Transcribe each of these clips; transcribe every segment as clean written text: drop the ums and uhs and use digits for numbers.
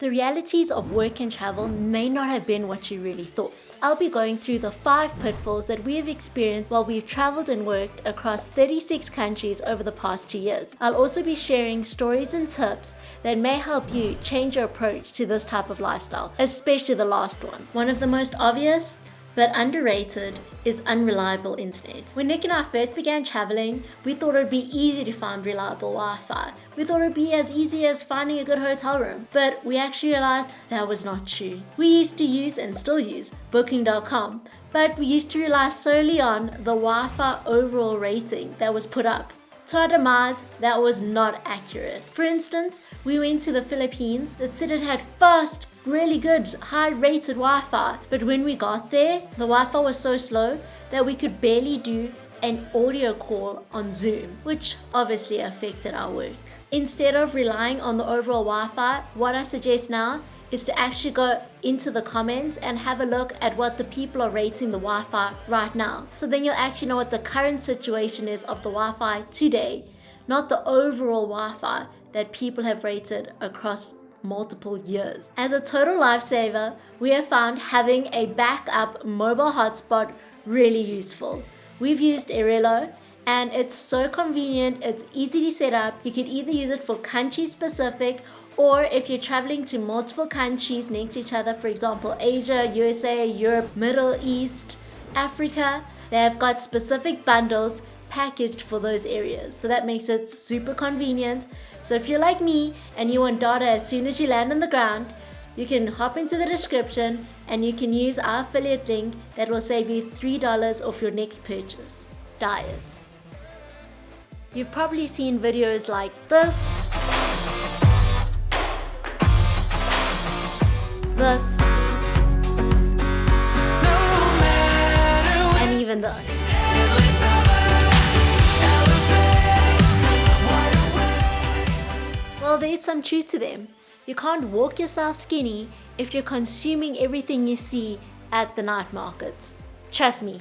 The realities of work and travel may not have been what you really thought. I'll be going through the 5 pitfalls that we have experienced while we've traveled and worked across 36 countries over the past 2 years. I'll also be sharing stories and tips that may help you change your approach to this type of lifestyle, especially the last one. One of the most obvious but underrated is unreliable internet. When Nic and I first began traveling, we thought it would be easy to find reliable Wi-Fi. We thought it would be as easy as finding a good hotel room, but we actually realized that was not true. We used to use and still use booking.com, but we used to rely solely on the Wi-Fi overall rating that was put up. To our demise, that was not accurate. For instance, we went to the Philippines. It said it had fast, really good, high-rated Wi-Fi, but when we got there, the Wi-Fi was so slow that we could barely do an audio call on Zoom, which obviously affected our work. Instead of relying on the overall Wi-Fi, what I suggest now is to actually go into the comments and have a look at what the people are rating the Wi-Fi right now. So then you'll actually know what the current situation is of the Wi-Fi today, not the overall Wi-Fi that people have rated across multiple years. As a total lifesaver, we have found having a backup mobile hotspot really useful. We've used Airelo, and it's so convenient, it's easy to set up. You can either use it for country specific, or if you're traveling to multiple countries next to each other, for example, Asia, USA, Europe, Middle East, Africa, they have got specific bundles packaged for those areas. So that makes it super convenient. So if you're like me and you want data as soon as you land on the ground, you can hop into the description and you can use our affiliate link that will save you $3 off your next purchase. Diets. You've probably seen videos like this, and even this. Well, there's some truth to them. You can't walk yourself skinny if you're consuming everything you see at the night markets. Trust me,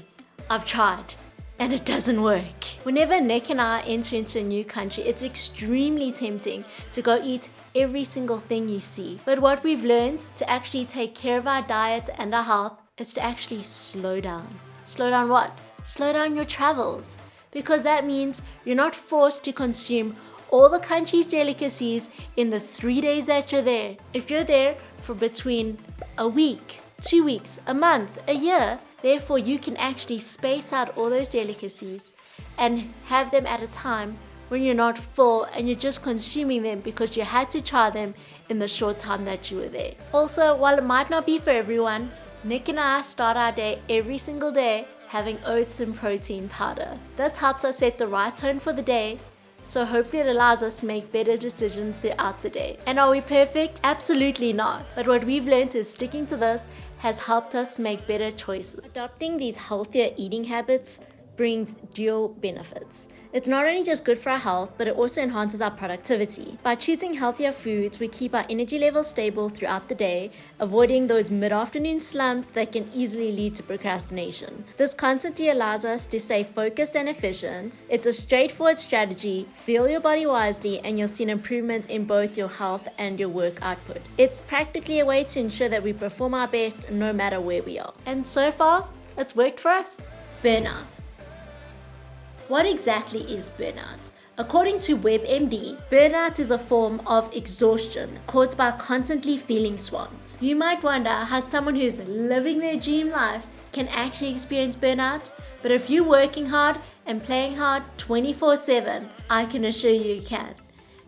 I've tried, and it doesn't work. Whenever Nic and I enter into a new country, it's extremely tempting to go eat every single thing you see. But what we've learned to actually take care of our diet and our health is to actually slow down. Slow down what? Slow down your travels. Because that means you're not forced to consume all the country's delicacies in the 3 days that you're there. If you're there for between a week, 2 weeks, a month, a year, therefore you can actually space out all those delicacies and have them at a time when you're not full and you're just consuming them because you had to try them in the short time that you were there. Also, while it might not be for everyone, Nic and I start our day every single day having oats and protein powder. This helps us set the right tone for the day, so hopefully it allows us to make better decisions throughout the day. And are we perfect? Absolutely not. But what we've learned is sticking to this has helped us make better choices. Adopting these healthier eating habits brings dual benefits. It's not only just good for our health, but it also enhances our productivity. By choosing healthier foods, we keep our energy levels stable throughout the day, avoiding those mid-afternoon slumps that can easily lead to procrastination. This constantly allows us to stay focused and efficient. It's a straightforward strategy. Fuel your body wisely and you'll see an improvement in both your health and your work output. It's practically a way to ensure that we perform our best no matter where we are. And so far, it's worked for us. Burnout. What exactly is burnout? According to WebMD, burnout is a form of exhaustion caused by constantly feeling swamped. You might wonder how someone who's living their dream life can actually experience burnout, but if you're working hard and playing hard 24/7, I can assure you can.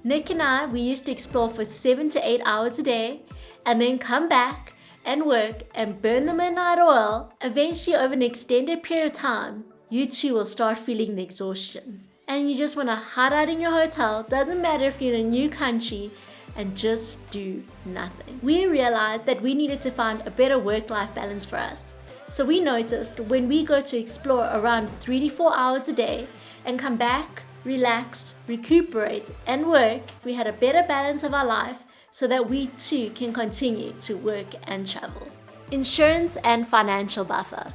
Nic and I, we used to explore for 7 to 8 hours a day and then come back and work and burn the midnight oil. Eventually, over an extended period of time, you too will start feeling the exhaustion. And you just want to hide out in your hotel, doesn't matter if you're in a new country, and just do nothing. We realized that we needed to find a better work-life balance for us. So we noticed when we go to explore around 3 to 4 hours a day and come back, relax, recuperate, and work, we had a better balance of our life so that we too can continue to work and travel. Insurance and financial buffer.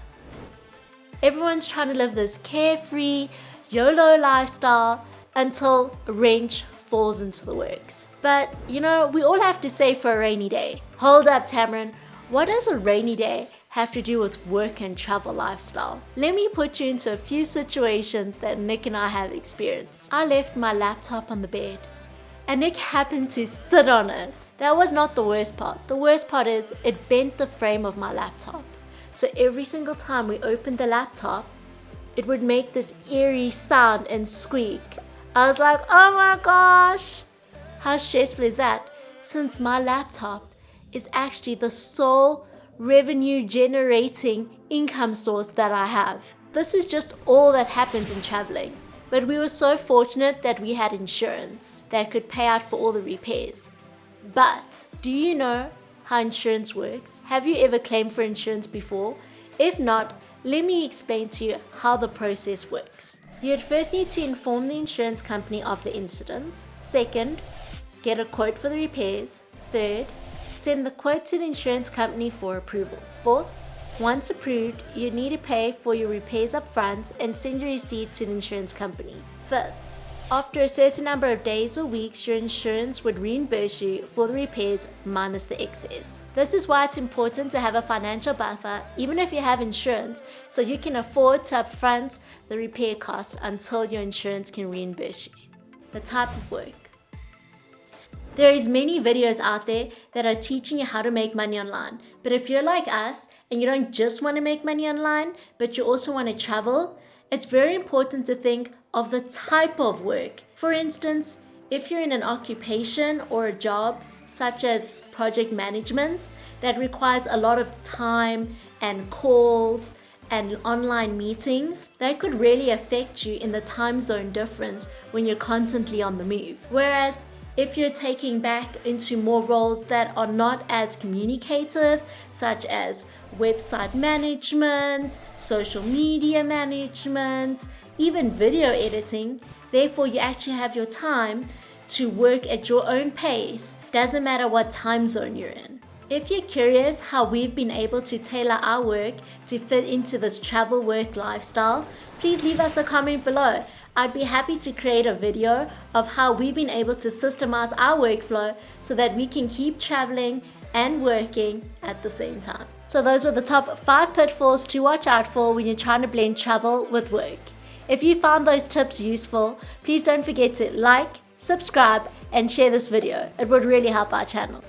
Everyone's trying to live this carefree, YOLO lifestyle until a wrench falls into the works. But, we all have to save for a rainy day. Hold up, Tamron. What does a rainy day have to do with work and travel lifestyle? Let me put you into a few situations that Nic and I have experienced. I left my laptop on the bed, and Nic happened to sit on it. That was not the worst part. The worst part is it bent the frame of my laptop. So every single time we opened the laptop, it would make this eerie sound and squeak. I was like, oh my gosh! How stressful is that? Since my laptop is actually the sole revenue generating income source that I have. This is just all that happens in traveling. But we were so fortunate that we had insurance that could pay out for all the repairs. But do you know how insurance works? Have you ever claimed for insurance before? If not, let me explain to you how the process works. You'd first need to inform the insurance company of the incident. Second, get a quote for the repairs. Third, send the quote to the insurance company for approval. Fourth, once approved, you need to pay for your repairs up front and send your receipt to the insurance company. Fifth, after a certain number of days or weeks, your insurance would reimburse you for the repairs minus the excess. This is why it's important to have a financial buffer, even if you have insurance, so you can afford to upfront the repair costs until your insurance can reimburse you. The type of work. There is many videos out there that are teaching you how to make money online. But if you're like us and you don't just want to make money online, but you also want to travel, it's very important to think of the type of work. For instance, if you're in an occupation or a job such as project management that requires a lot of time and calls and online meetings, that could really affect you in the time zone difference when you're constantly on the move. Whereas if you're taking back into more roles that are not as communicative, such as website management, social media management, even video editing, therefore you actually have your time to work at your own pace. Doesn't matter what time zone you're in. If you're curious how we've been able to tailor our work to fit into this travel work lifestyle, please leave us a comment below. I'd be happy to create a video of how we've been able to systemize our workflow so that we can keep traveling and working at the same time. So those were the top 5 pitfalls to watch out for when you're trying to blend travel with work. If you found those tips useful, please don't forget to like, subscribe, and share this video. It would really help our channel.